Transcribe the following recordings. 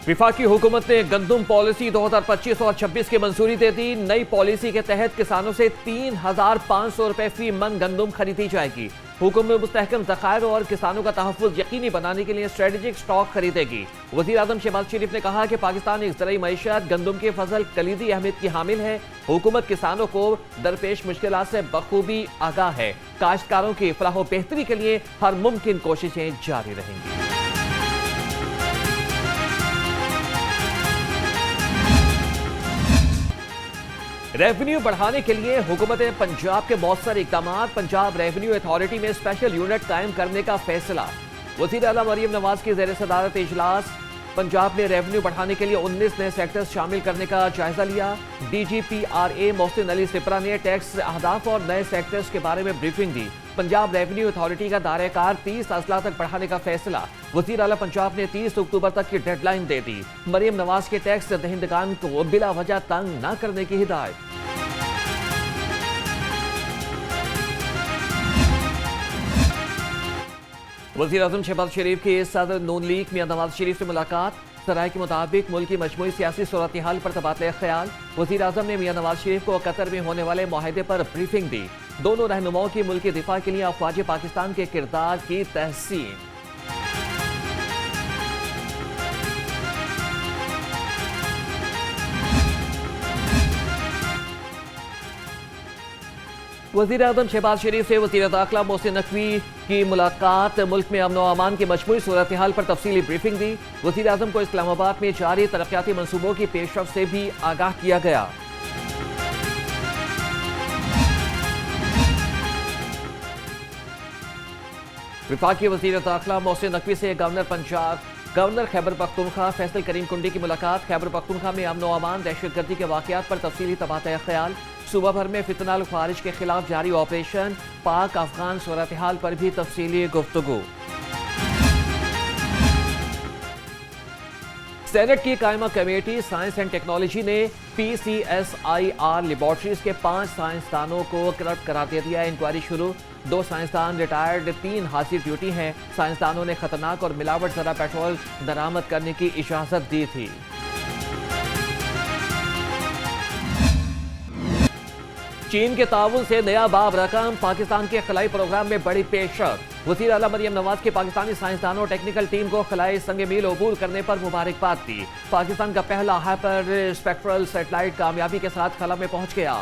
विफाकी हुकूमत ने गंदम पॉलिसी 2025 और 26 की मंजूरी दे दी। नई पॉलिसी के तहत किसानों से 3,500 रुपए फी मन गंदम खरीदी जाएगी। हुकूमत मुस्तहकम ज़खायर और किसानों का तहफ़्फ़ुज़ यकीनी बनाने के लिए स्ट्रेटेजिक स्टॉक खरीदेगी। वज़ीर आज़म शहबाज शरीफ ने कहा कि पाकिस्तान एक ज़राई मईशत गंदम की फसल कलीदी अहमियत की हामिल है। हुकूमत किसानों को दरपेश मुश्किलात से बखूबी आगाह है। काश्तकारों की फलाह बेहतरी के लिए हर मुमकिन कोशिशें जारी रहेंगी। रेवेन्यू बढ़ाने के लिए हुकूमत पंजाब के मौसर इकदाम। पंजाब रेवेन्यू अथॉरिटी में स्पेशल यूनिट कायम करने का फैसला। वज़ीर आला मरियम नवाज की ज़ेर सदारत इजलास। पंजाब में रेवेन्यू बढ़ाने के लिए 19 नए सेक्टर्स शामिल करने का जायजा लिया। DGPRA मोहसिन अली सिपरा ने टैक्स अहदाफ और नए सेक्टर्स के बारे में ब्रीफिंग दी। पंजाब रेवेन्यू अथॉरिटी का दायरेकार 30 अजला तक बढ़ाने का फैसला। वज़ीर आला पंजाब ने 30 अक्टूबर तक की डेडलाइन दे दी। मरियम नवाज के टैक्स दहिंदगान को बिला वजह तंग न करने की हिदायत। वज़ीर आज़म शहबाज शरीफ की सदर नून लीग मियां नवाज शरीफ से मुलाकात। सराय के मुताबिक मुल्क की मजमूई सियासी सूरत हाल पर तबादला ख्याल। वज़ीर आज़म ने मियां नवाज शरीफ को कतर में होने वाले मुआहदे पर ब्रीफिंग दी। दोनों रहनुमाओं की मुल्क के दिफा के लिए अफवाज पाकिस्तान के किरदार की तहसीन। वज़ीर आज़म शहबाज शरीफ से वज़ीर दाखिला मोहसिन नकवी की मुलाकात। मुल्क में अमन व अमान की मजमूई सूरत हाल पर तफसीली ब्रीफिंग दी। वज़ीर आज़म को इस्लामाबाद में जारी तरक्याती मनसूबों की पेशरफ से भी आगाह किया गया। विफाकी वज़ीर दाखिला मोहसिन नकवी से गवर्नर खैबर पख्तूनख्वा फैसल करीम कुंडी की मुलाकात। खैबर पख्तूनख्वा में अमन व अमान दहशतगर्दी के वाक़यात पर तफसीली तबादला ख्याल। सूबा भर में फितनाल खारिज के खिलाफ जारी ऑपरेशन। पाक अफगान सूरत हाल पर भी तफसीली गुफ्तगू। सेनेट की कायमा कमेटी साइंस एंड टेक्नोलॉजी ने PCSIR लेबॉर्ट्रीज के 5 साइंसदानों को करप्ट करार दे दिया। इंक्वायरी शुरू। 2 साइंसदान रिटायर्ड, 3 हाजिर ड्यूटी हैं। साइंसदानों ने खतरनाक और मिलावट ज़रा पेट्रोल दरामद करने की इजाजत दी थी। चीन के ताउन से नया बाब रकम। पाकिस्तान के खलाई प्रोग्राम में बड़ी पेशरफ। वज़ीर आला मरियम नवाज के पाकिस्तानी साइंसदानों और टेक्निकल टीम को खलाई संग मील अबूर करने पर मुबारकबाद दी। पाकिस्तान का पहला हाइपर स्पेक्ट्रल सैटेलाइट कामयाबी के साथ खला में पहुंच गया।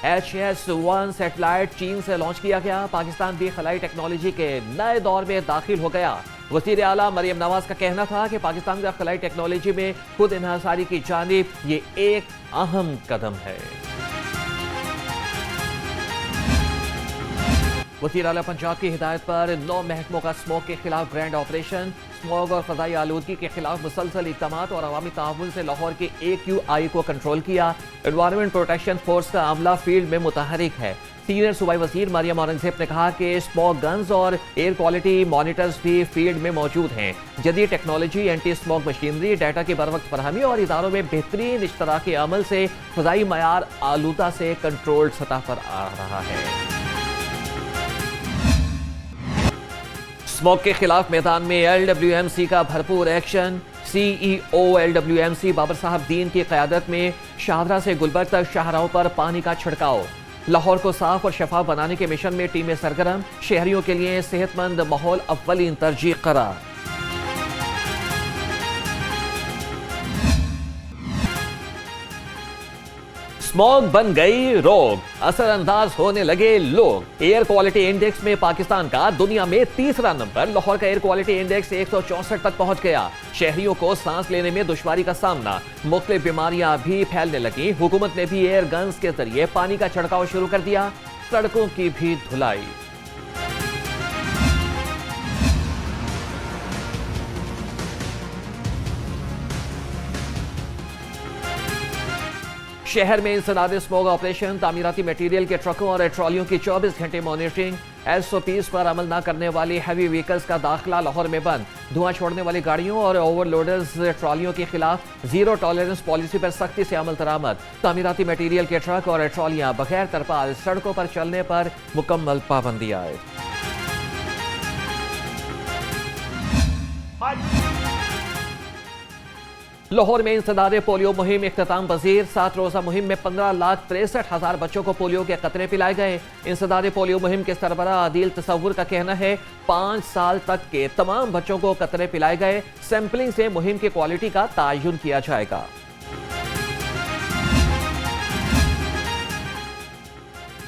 HS-1 सैटेलाइट चीन से लॉन्च किया गया। पाकिस्तान भी खलाई टेक्नोलॉजी के नए दौर में दाखिल हो गया। वज़ीर आला मरियम नवाज का कहना था कि पाकिस्तान का खलाई टेक्नोलॉजी में खुद इन्हसारी की जानिब ये एक अहम कदम है। वज़ीर आला पंजाब की हिदायत पर 9 महकमों का स्मोक के खिलाफ ग्रैंड ऑपरेशन। स्मोक और फ़ज़ाई आलूदगी के खिलाफ मुसलसल इक़दामात और अवामी ताउन से लाहौर के AQI को कंट्रोल किया। एनवायरनमेंट प्रोटेक्शन फोर्स का अमला फील्ड में मुतहरिक है। सीनियर सूबाई वज़ीर मरियम औरंगज़ेब ने कहा कि स्मोक गन्स और एयर क्वालिटी मॉनिटर्स भी फील्ड में मौजूद हैं। जदीद technology, anti smoke machinery, data की बरवक्त फरहमी और इदारों में बेहतरीन इश्तराकी अमल से फ़ज़ाई मयार आलूदा से कंट्रोल सतह पर आ रहा है। स्मोक के खिलाफ मैदान में LWMC का भरपूर एक्शन। CEO LWMC बाबर साहब दीन की क़यादत में शाहदरा से गुलबर्ग तक शाहराहों पर पानी का छिड़काव। लाहौर को साफ और शफाफ बनाने के मिशन में टीमें सरगर्म। शहरियों के लिए सेहतमंद माहौल अव्वलीन तरजीह करार। स्मॉग बन गई रोग, असरअंदाज होने लगे लोग। एयर क्वालिटी इंडेक्स में पाकिस्तान का दुनिया में तीसरा नंबर। लाहौर का एयर क्वालिटी इंडेक्स 164 तक पहुंच गया। शहरियों को सांस लेने में दुश्वारी का सामना। मुख्तलिफ बीमारियां भी फैलने लगी। हुकूमत ने भी एयर गन्स के जरिए पानी का छिड़काव शुरू कर दिया। सड़कों की भी धुलाई। शहर में इंसदाद स्मोग ऑपरेशन। तामीराती मटेरियल के ट्रकों और ट्रॉलियों की 24 घंटे मॉनिटरिंग। SOPs पर अमल न करने वाली हैवी व्हीकल्स का दाखिला लाहौर में बंद। धुआं छोड़ने वाली गाड़ियों और ओवरलोडर्स ट्रॉलियों के खिलाफ जीरो टॉलरेंस पॉलिसी पर सख्ती से अमल दरामद। तामीराती मटेरियल के ट्रक और ट्रॉलियां बगैर तरपाल सड़कों पर चलने पर मुकम्मल पाबंदी आए। लाहौर में इंसदाद पोलियो मुहिम इख्तिताम पजीर। 7 रोजा मुहिम में 15,63,000 बच्चों को पोलियो के कतरे पिलाए गए। इंसदाद पोलियो मुहिम के सरबराह आदिल तसव्वुर का कहना है 5 साल तक के तमाम बच्चों को कतरे पिलाए गए। सैंपलिंग से मुहिम की क्वालिटी का तयन किया जाएगा।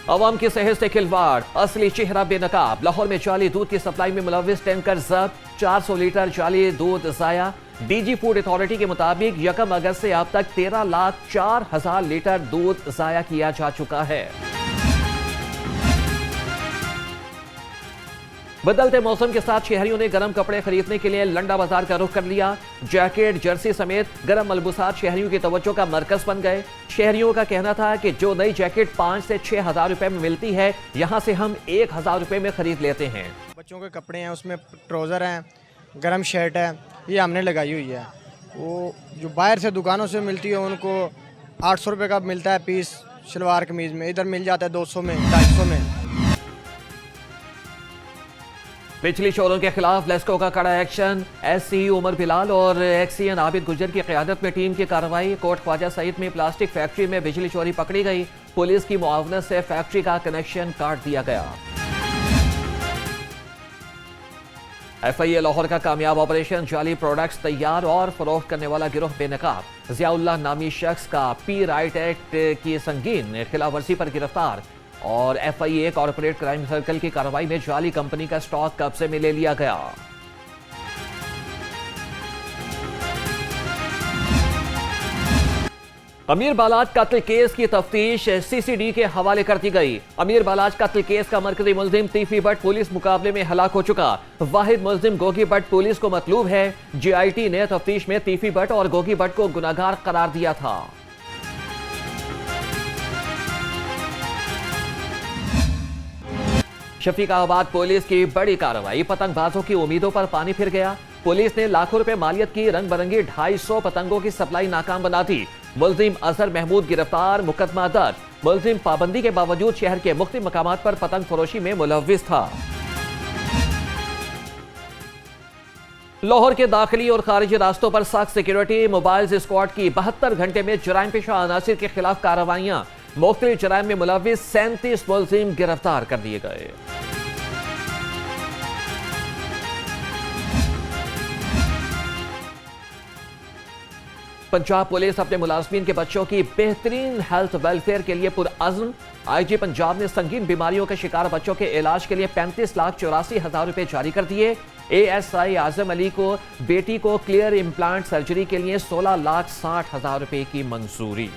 अवाम की सेहत से खिलवाड़, असली चेहरा बेनकाब। लाहौर में जाली दूध की सप्लाई में मुलविस टैंकर जब्त, 400 लीटर जाली दूध जाया। डीजी फूड अथॉरिटी के मुताबिक 1 अगस्त से अब तक 13,04,000 लीटर दूध जाया किया जा चुका है। बदलते मौसम के साथ शहरियों ने गर्म कपड़े खरीदने के लिए लंडा बाजार का रुख कर लिया। जैकेट, जर्सी समेत गर्म मलबूसात शहरियों की तवज्जो का मरकज बन गए। शहरियों का कहना था कि जो नई जैकेट 5 से 6 हजार रुपए में मिलती है, यहां से हम 1,000 रुपए में खरीद लेते हैं। बच्चों के कपड़े हैं, उसमें ट्राउज़र हैं, गर्म शर्ट है, ये हमने लगाई हुई है। वो जो बाहर से दुकानों से मिलती है उनको 800 रुपये का मिलता है पीस शलवार कमीज़ में, इधर मिल जाता है 200 में, 250 में। बिजली चोरों के खिलाफ लेस्को का कड़ा एक्शन। एससी उमर बिलाल और एक्सीएन आबिद गुजर की क़यादत में टीम की कार्रवाई। कोट ख्वाजा सईद में प्लास्टिक फैक्ट्री में बिजली चोरी पकड़ी गई। पुलिस की मुआवनत से फैक्ट्री का कनेक्शन काट दिया गया। FIA लाहौर का कामयाब ऑपरेशन, जाली प्रोडक्ट्स तैयार और फरोख्त करने वाला गिरोह बेनकाब। जियाउल्लाह नामी शख्स का पी राइट एक्ट की संगीन खिलाफवर्जी पर गिरफ्तार। और FIA कॉर्पोरेट क्राइम सर्कल की कार्रवाई में जाली कंपनी का स्टॉक कब्जे में ले लिया गया। अमीर बालाज कत्ल केस की तफ्तीश CCD के हवाले कर दी गई। अमीर बालाज कत्ल केस का मरकजी मुल्जिम तीफी भट्ट पुलिस मुकाबले में हलाक हो चुका। वाहिद मुल्जिम गोगी भट्ट पुलिस को मतलूब है। GIT ने तफ्तीश में तीफी भट्ट और गोगी भट्ट को गुनाहगार करार दिया था। शफीकाबाद पुलिस की बड़ी कार्रवाई, पतंगबाजों की उम्मीदों पर पानी फिर गया। पुलिस ने लाखों रुपए मालियत की रंग बिरंगी 250 पतंगों की सप्लाई नाकाम बना दी। मुल्जिम अजहर महमूद गिरफ्तार, मुकदमा दर्ज। मुल्जिम पाबंदी के बावजूद शहर के मुख्तलिफ मकामात पर पतंग फरोशी में मुलव्विस था। लाहौर के दाखिली और खारिजी रास्तों पर सख्त सिक्योरिटी। मोबाइल स्क्वाड की 72 घंटे में जराइम पेशा अनासिर के खिलाफ कार्रवाइयां। मुख्तलिफ जराइम में मुलव्विस 37 मुल्जिम गिरफ्तार कर दिए गए। पंजाब पुलिस अपने मुलाजमीन के बच्चों की बेहतरीन हेल्थ वेलफेयर के लिए पुरअज़्म। IG पंजाब ने संगीन बीमारियों के शिकार बच्चों के इलाज के लिए 35,84,000 रुपए जारी कर दिए। ASI आजम अली को बेटी को क्लियर इम्प्लांट सर्जरी के लिए 16,60,000 रुपए की मंजूरी।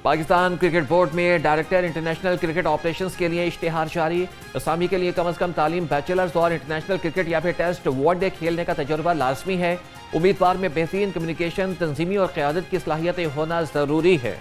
पाकिस्तान क्रिकेट बोर्ड में डायरेक्टर इंटरनेशनल क्रिकेट ऑपरेशंस के लिए इश्तिहार जारी। असामी के लिए कम अज कम तालीम, बैचलर्स और इंटरनेशनल क्रिकेट या फिर टेस्ट वनडे खेलने का तजुर्बा लाजमी है। उम्मीदवार में बेहतरीन कम्युनिकेशन, तंजीमी और क़यादत की सलाहियतें होना जरूरी है।